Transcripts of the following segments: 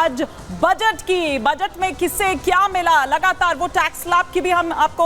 आज बजट में किससे क्या मिला। लगातार वो टैक्स स्लैब की भी हम आपको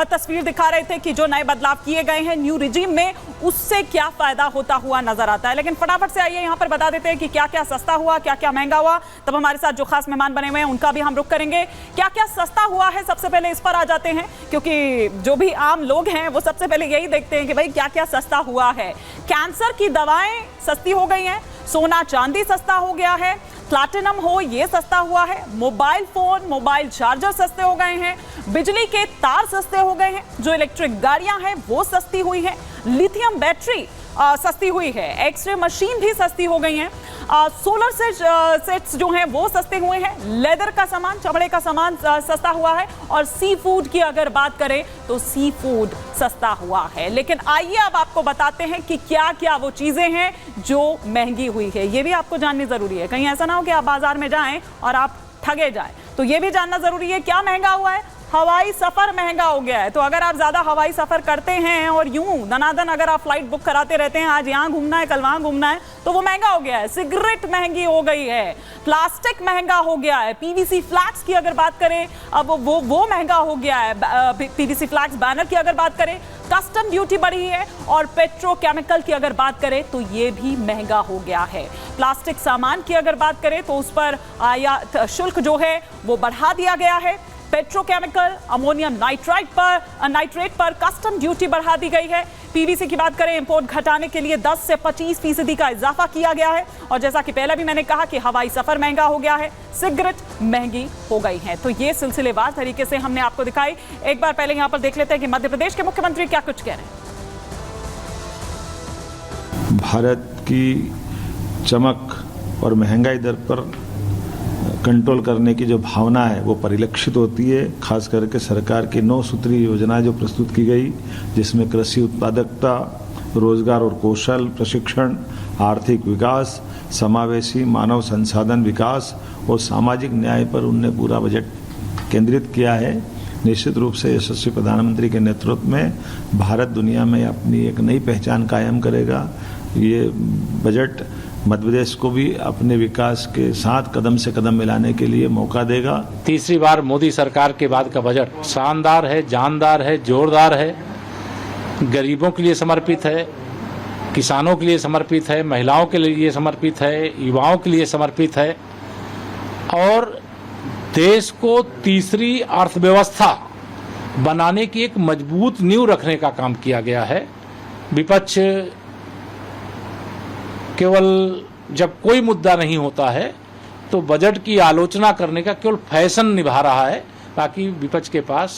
तस्वीर दिखा रहे थे कि जो नए बदलाव किए गए हैं न्यू रिजीम में, उससे क्या फायदा होता हुआ नजर आता है। लेकिन फटाफट से आइए यहाँ पर बता देते हैं कि क्या क्या सस्ता हुआ, क्या क्या महंगा हुआ। तब हमारे साथ जो खास मेहमान बने हुए हैं उनका भी हम रुख करेंगे। क्या क्या सस्ता हुआ है, सबसे पहले इस पर आ जाते हैं, क्योंकि जो भी आम लोग हैं वो सबसे पहले यही देखते हैं कि भाई क्या क्या सस्ता हुआ है। कैंसर की दवाएं सस्ती हो गई हैं, सोना चांदी सस्ता हो गया है, प्लैटिनम हो ये सस्ता हुआ है, मोबाइल फोन मोबाइल चार्जर सस्ते हो गए हैं, बिजली के तार सस्ते हो गए हैं, जो इलेक्ट्रिक गाड़ियां हैं वो सस्ती हुई है, लिथियम बैटरी सस्ती हुई है, एक्सरे मशीन भी सस्ती हो गई हैं, सोलर सेट्स जो हैं वो सस्ते हुए हैं, लेदर का सामान चमड़े का सामान सस्ता हुआ है, और सी फूड की अगर बात करें तो सी फूड सस्ता हुआ है। लेकिन आइए अब आपको बताते हैं कि क्या क्या वो चीजें हैं जो महंगी हुई है। ये भी आपको जाननी जरूरी है, कहीं ऐसा ना हो कि आप बाजार में जाएं और आप ठगे जाएं। तो ये भी जानना जरूरी है क्या महंगा हुआ है। हवाई सफर महंगा हो गया है। तो अगर आप ज्यादा हवाई सफर करते हैं और यूं दनादन अगर आप फ्लाइट बुक कराते रहते हैं, आज यहां घूमना है कल वहां घूमना है, तो वो महंगा हो गया है। सिगरेट महंगी हो गई है, प्लास्टिक महंगा हो गया है, पीवीसी फ्लैक्स की अगर बात करें अब वो महंगा हो गया है। पीवीसी फ्लैक्स बैनर की अगर बात करें, कस्टम ड्यूटी बढ़ी है, और पेट्रोकेमिकल की अगर बात करें तो ये भी महंगा हो गया है। प्लास्टिक सामान की अगर बात करें तो उस पर आयात शुल्क जो है वो बढ़ा दिया गया है। पेट्रोकेमिकल अमोनियम नाइट्रेट पर कस्टम ड्यूटी बढ़ा दी गई है। पीवीसी की बात करें, इंपोर्ट घटाने के लिए 10 से 25% का इजाफा किया गया है। और जैसा कि पहले भी मैंने कहा कि हवाई सफर महंगा हो गया है, सिगरेट महंगी हो गई है। तो ये सिलसिलेवार तरीके से हमने आपको दिखाई। एक बार पहले यहां पर देख लेते हैं कि मध्य प्रदेश के मुख्यमंत्री क्या कुछ कह रहे हैं। भारत की चमक और महंगाई दर पर कंट्रोल करने की जो भावना है वो परिलक्षित होती है। खास करके सरकार की 9 सूत्री योजना जो प्रस्तुत की गई, जिसमें कृषि उत्पादकता, रोजगार और कौशल प्रशिक्षण, आर्थिक विकास, समावेशी मानव संसाधन विकास और सामाजिक न्याय पर उनने पूरा बजट केंद्रित किया है। निश्चित रूप से यशस्वी प्रधानमंत्री के नेतृत्व में भारत दुनिया में अपनी एक नई पहचान कायम करेगा। ये बजट मध्य प्रदेश को भी अपने विकास के साथ कदम से कदम मिलाने के लिए मौका देगा। तीसरी बार मोदी सरकार के बाद का बजट शानदार है, जानदार है, जोरदार है, गरीबों के लिए समर्पित है, किसानों के लिए समर्पित है, महिलाओं के लिए समर्पित है, युवाओं के लिए समर्पित है, और देश को तीसरी अर्थव्यवस्था बनाने की एक मजबूत नींव रखने का काम किया गया है। विपक्ष केवल जब कोई मुद्दा नहीं होता है तो बजट की आलोचना करने का केवल फैशन निभा रहा है, बाकी विपक्ष के पास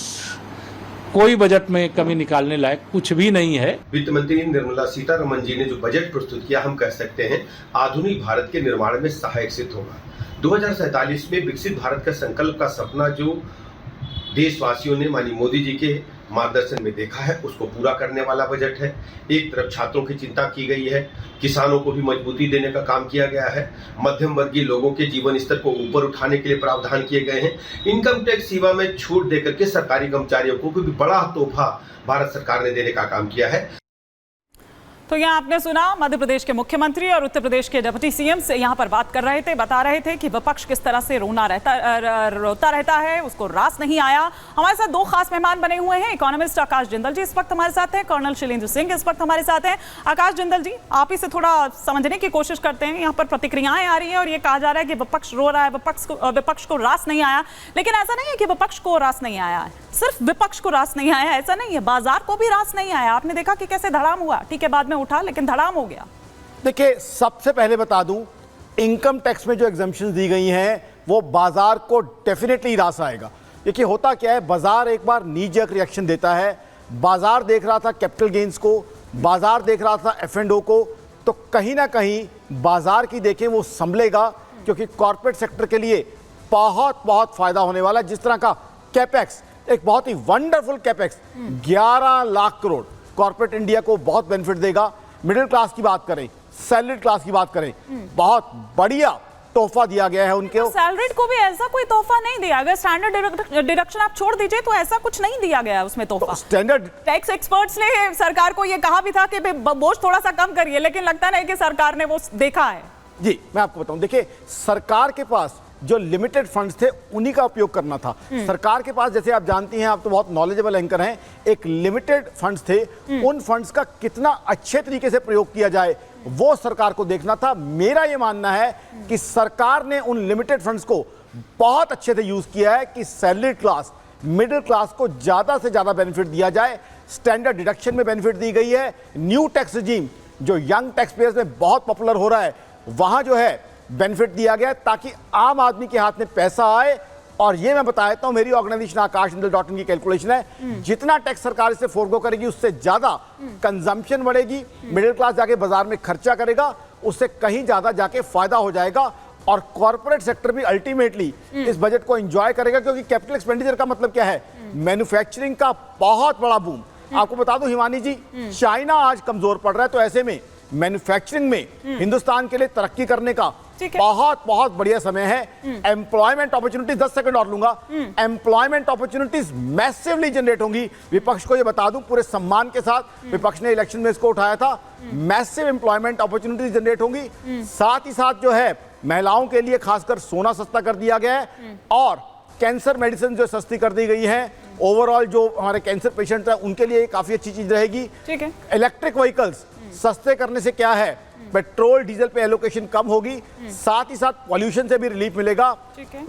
कोई बजट में कमी निकालने लायक कुछ भी नहीं है। वित्त मंत्री निर्मला सीतारमण जी ने जो बजट प्रस्तुत किया, हम कह सकते हैं आधुनिक भारत के निर्माण में सहायक सिद्ध होगा। 2047 में विकसित भारत का संकल्प का सपना जो देशवासियों ने माननीय मोदी जी के मार्गदर्शन में देखा है, उसको पूरा करने वाला बजट है। एक तरफ छात्रों की चिंता की गई है, किसानों को भी मजबूती देने का काम किया गया है, मध्यम वर्गीय लोगों के जीवन स्तर को ऊपर उठाने के लिए प्रावधान किए गए हैं, इनकम टैक्स सेवा में छूट देकर के सरकारी कर्मचारियों को भी बड़ा तोहफा भारत सरकार ने देने का काम किया है। तो यहाँ आपने सुना मध्य प्रदेश के मुख्यमंत्री और उत्तर प्रदेश के डिप्टी सीएम से यहाँ पर बात कर रहे थे, बता रहे थे कि विपक्ष किस तरह से रोता रहता है, उसको रास नहीं आया। हमारे साथ 2 खास मेहमान बने हुए हैं। इकोनॉमिस्ट आकाश जिंदल जी इस वक्त हमारे साथ हैं, कर्नल शैलेंद्र सिंह इस वक्त हमारे साथ हैं। आकाश जिंदल जी, आप ही से थोड़ा समझने की कोशिश करते हैं। यहाँ पर प्रतिक्रियाएं आ रही है और ये कहा जा रहा है कि विपक्ष रो रहा है, विपक्ष को रास नहीं आया। लेकिन ऐसा नहीं है कि विपक्ष को रास नहीं आया है, सिर्फ विपक्ष को रास नहीं आया, ऐसा नहीं है, बाजार को भी रास नहीं आया। आपने देखा कि कैसे धड़ाम हुआ, ठीक है बाद में उठा लेकिन धड़ाम हो गया। देखिए, सबसे पहले बता दूं, इनकम टैक्स में जो एग्जम्पशंस दी गई हैं वो बाजार को डेफिनेटली रास आएगा। देखिए होता क्या है, बाजार एक बार नी जर्क रिएक्शन देता है। बाजार देख रहा था कैपिटल गेन्स को, बाजार देख रहा था F&O को, तो कहीं ना कहीं बाजार की देखें वो संभलेगा, क्योंकि कॉर्पोरेट सेक्टर के लिए बहुत बहुत फायदा होने वाला है। जिस तरह का कैपेक्स, एक बहुत ही wonderful capex 11 lakh crore corporate India को बहुत बेनिफिट देगा। मिडिल क्लास की बात करें, सैलरीड क्लास की बात करें, बहुत बढ़िया तोहफा दिया गया है उनके। सैलरीड को भी ऐसा कोई तोहफा नहीं दिया गया। स्टैंडर्ड डिडक्शन आप छोड़ दीजिए तो ऐसा कुछ नहीं दिया गया उसमें तोहफा। स्टैंडर्ड टैक्स एक्सपर्ट्स ने सरकार को ये कहा भी था कि बोझ थोड़ा सा कम करिए, लेकिन लगता नहीं कि सरकार ने वो देखा है। जी मैं आपको बताऊं, देखिए सरकार के पास जो लिमिटेड फंड्स थे उन्हीं का उपयोग करना था। सरकार के पास, जैसे आप जानती हैं, आप तो बहुत नॉलेजेबल एंकर हैं, एक लिमिटेड फंड्स थे, उन फंड्स का कितना अच्छे तरीके से प्रयोग किया जाए वो सरकार को देखना था। मेरा ये मानना है कि सरकार ने उन लिमिटेड फंड्स को बहुत अच्छे से यूज किया है कि सैलरी क्लास, मिडिल क्लास को ज्यादा से ज्यादा बेनिफिट दिया जाए। स्टैंडर्ड डिडक्शन में बेनिफिट दी गई है। न्यू टैक्स रिजीम जो यंग टैक्स पेयर्स में बहुत पॉपुलर हो रहा है, वहां जो है बेनिफिट दिया गया है ताकि आम आदमी के हाथ में पैसा आए। और ये मैं बता देता हूं, मेरी ऑर्गेनाइजेशन आकाशनिंदल.in की कैलकुलेशन है, जितना टैक्स सरकार इससे फोरगो करेगी उससे ज्यादा कंजम्पशन बढ़ेगी, मिडिल क्लास जाके बाजार में खर्चा करेगा, उससे कहीं ज्यादा जाके फायदा हो जाएगा। और कॉर्पोरेट सेक्टर भी अल्टीमेटली इस बजट को एंजॉय करेगा, क्योंकि कैपिटल एक्सपेंडिचर का मतलब क्या है? मैन्युफैक्चरिंग का बहुत बड़ा बूम। आपको बता दूं हिमानी जी, चाइना आज कमजोर पड़ रहा है, तो ऐसे में मैन्युफैक्चरिंग में हिंदुस्तान के लिए तरक्की करने का बहुत बहुत बढ़िया समय है। एम्प्लॉयमेंट अपॉर्चुनिटीज, 10 सेकंड और लूंगा, एम्प्लॉयमेंट अपॉर्चुनिटीज मैसिवली जनरेट होंगी। विपक्ष को ये बता दूं, पूरे सम्मान के साथ विपक्ष ने इलेक्शन में इसको उठाया था, मैसिव एम्प्लॉयमेंट अपॉर्चुनिटीज जनरेट होंगी। साथ ही साथ जो है महिलाओं के लिए खासकर सोना सस्ता कर दिया गया है और कैंसर मेडिसिन जो सस्ती कर दी गई है। ओवरऑल जो हमारे कैंसर पेशेंट है उनके लिए काफी अच्छी चीज रहेगी। ठीक है। इलेक्ट्रिक व्हीकल्स सस्ते करने से क्या है, पेट्रोल डीजल पे एलोकेशन कम होगी, साथ ही साथ पॉल्यूशन से भी रिलीफ मिलेगा।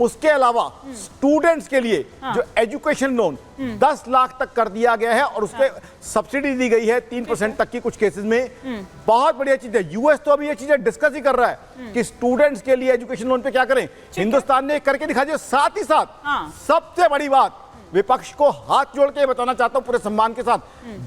उसके अलावा स्टूडेंट्स के लिए जो एजुकेशन लोन 10 लाख तक कर दिया गया है और उसके सब्सिडी दी गई है 3% तक की कुछ केसेस में। बहुत बढ़िया चीज है। यूएस तो अभी ये चीजें डिस्कस ही कर रहा है कि स्टूडेंट्स के लिए एजुकेशन लोन पे क्या करें। हिंदुस्तान ने करके दिखा दिया। साथ ही साथ सबसे बड़ी बात, विपक्ष को हाथ जोड़ के बताना चाहता हूं पूरे सम्मान के साथ,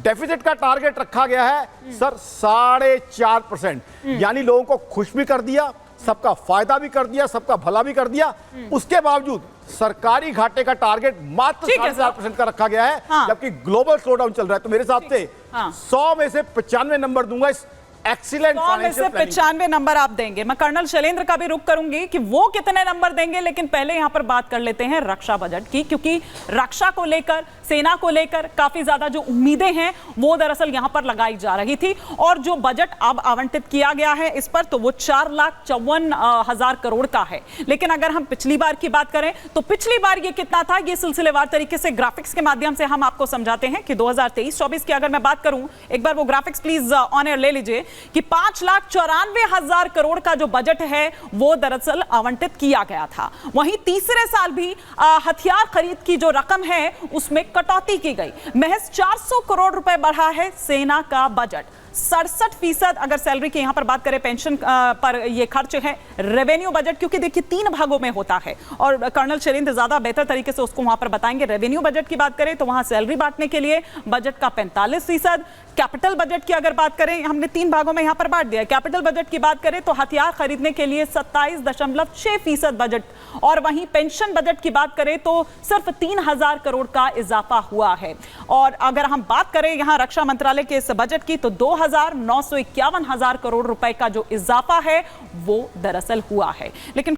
डेफिसिट का टारगेट रखा गया है सर 4.5%, यानी लोगों को खुश भी कर दिया, सबका फायदा भी कर दिया, सबका भला भी कर दिया। उसके बावजूद सरकारी घाटे का टारगेट मात्र 4.5% का रखा गया है, जबकि ग्लोबल स्लोडाउन चल रहा है। तो मेरे हिसाब से 100 में से 95 नंबर दूंगा इस एक्सीलेंट फाइनेंशियल प्लानिंग। 95 नंबर आप देंगे। मैं कर्नल शैलेंद्र का भी रुख करूंगी कि वो कितने नंबर देंगे, लेकिन पहले यहां पर बात कर लेते हैं रक्षा बजट की, क्योंकि रक्षा को लेकर, सेना को लेकर काफी ज्यादा जो उम्मीदें हैं वो दरअसल यहां पर लगाई जा रही थी। और जो बजट अब आवंटित किया गया है इस पर, तो वो 4,54,000 करोड़ का है। लेकिन अगर हम पिछली बार की बात करें तो पिछली बार ये कितना था, ये सिलसिलेवार तरीके से ग्राफिक्स के माध्यम से हम आपको समझाते हैं कि 2023-24 की अगर मैं बात करूं, एक बार वो ग्राफिक्स प्लीज ऑन एयर ले लीजिए, कि 5,94,000 करोड़ का जो बजट है वो दरअसल आवंटित किया गया था। वहीं तीसरे साल भी हथियार खरीद की जो रकम है उसमें कटौती की गई। महज 400 करोड़ रुपए बढ़ा है सेना का बजट। 67% अगर सैलरी की यहां पर बात करें, पेंशन पर ये खर्च है। रेवेन्यू बजट, क्योंकि देखिए 3 भागों में होता है और कर्नल शैलेंद्र ज्यादा बेहतर तरीके से उसको वहां पर बताएंगे। रेवेन्यू बजट की बात करें तो वहां सैलरी बांटने के लिए बजट का 45%। कैपिटल बजट की अगर बात करें, हमने 3 भागों में यहां पर बांट दिया। कैपिटल बजट की बात करें तो हथियार खरीदने के लिए 27.6% बजट, और वहीं पेंशन बजट की बात करें तो सिर्फ 3,000 करोड़ का इजाफा हुआ है। और अगर हम बात करें यहां रक्षा मंत्रालय के इस बजट की, तो 2,951,000 करोड़ रुपए का जो इजाफा है वो दरअसल हुआ है। लेकिन